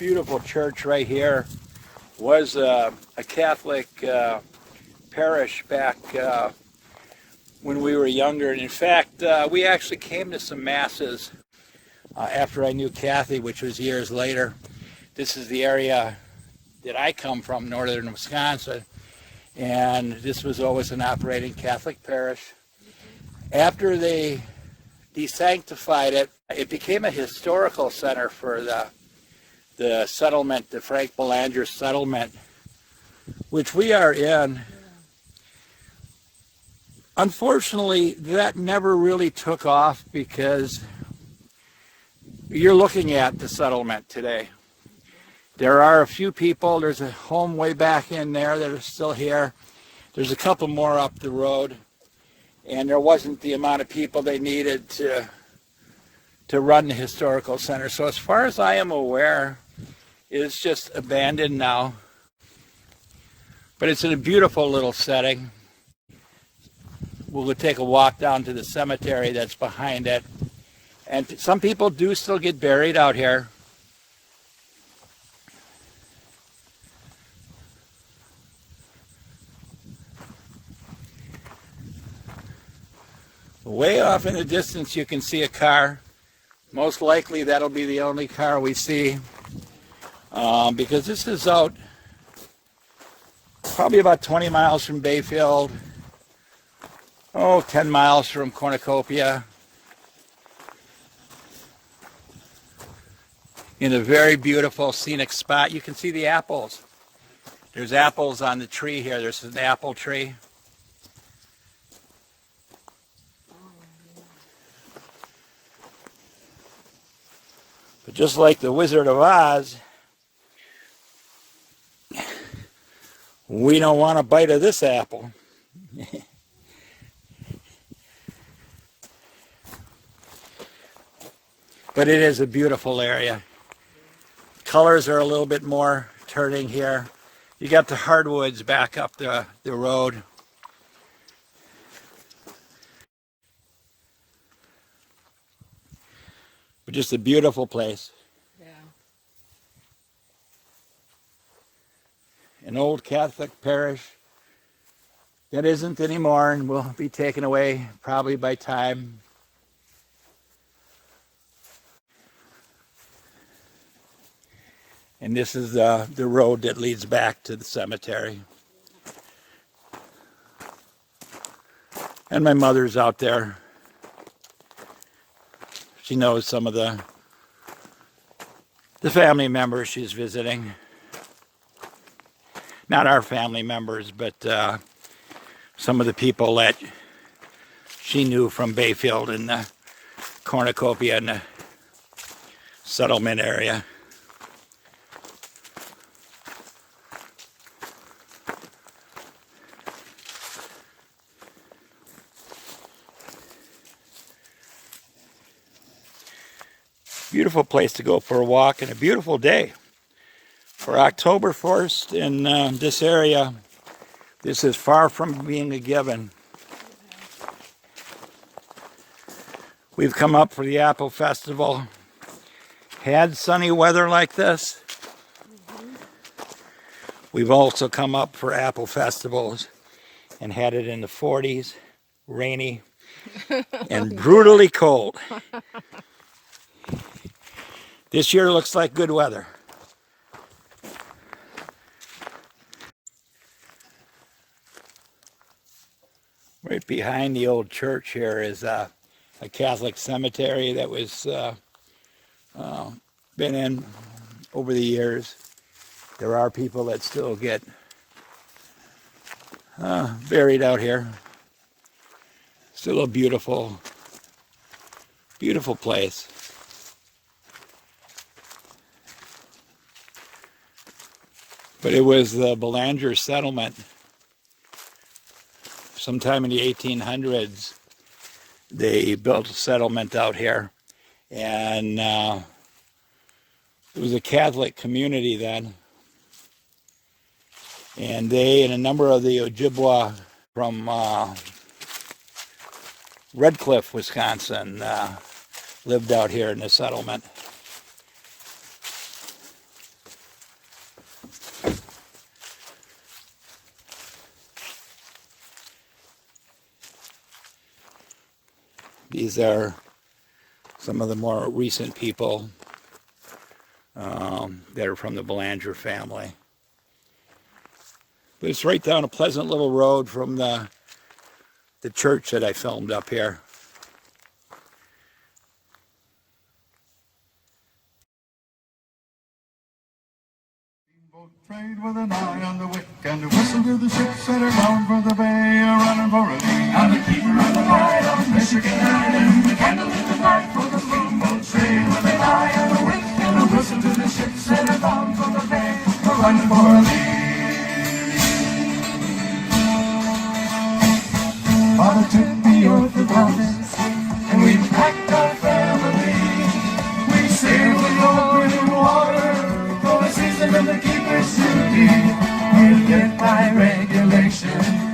beautiful church right here was a Catholic parish back when we were younger. And in fact, we actually came to some masses after I knew Kathy, which was years later. This is the area that I come from, northern Wisconsin, and this was always an operating Catholic parish. After they desanctified it, it became a historical center for the settlement, the Frank Belanger Settlement, which we are in. Unfortunately, that never really took off because you're looking at the settlement today. There are a few people. There's a home way back in there that are still here. There's a couple more up the road. And there wasn't the amount of people they needed to run the historical center. So as far as I am aware, it's just abandoned now. But it's in a beautiful little setting. We'll take a walk down to the cemetery that's behind it. And some people do still get buried out here. Way off in the distance you can see a car. Most likely that'll be the only car we see because this is out probably about 20 miles from Bayfield, 10 miles from Cornucopia, in a very beautiful scenic spot. You can see the apples. There's apples on the tree here. There's an apple tree. But just like the Wizard of Oz, we don't want a bite of this apple. But it is a beautiful area. Colors are a little bit more turning here. You got the hardwoods back up the road. But just a beautiful place. Yeah. An old Catholic parish that isn't anymore and will be taken away probably by time. And this is the road that leads back to the cemetery. And my mother's out there. She knows some of the family members she's visiting. Not our family members, but some of the people that she knew from Bayfield and the Cornucopia and the settlement area. Beautiful place to go for a walk and a beautiful day. For October 1st in this area, this is far from being a given. We've come up for the Apple Festival, had sunny weather like this. We've also come up for Apple Festivals and had it in the 40s, rainy, and brutally cold. This year looks like good weather. Right behind the old church here is a Catholic cemetery that was been in over the years. There are people that still get buried out here. Still a beautiful, beautiful place. But it was the Belanger Settlement. Sometime in the 1800s, they built a settlement out here. And it was a Catholic community then. And they and a number of the Ojibwa from Red Cliff, Wisconsin, lived out here in the settlement. These are some of the more recent people that are from the Belanger family. But it's right down a pleasant little road from the church that I filmed up here. Trade with an eye on the wick and whistle to the ships that are bound for the bay, running for a lee. I'm the keeper of the light on Michigan Island, the candle in the dark for the steamboat trade with an eye on the wick and whistle to the ships that are bound for the bay, running for a lee. Father took the oath of office and we packed our family. We sailed in open water for the season of the keeper's duty. We'll get by regulation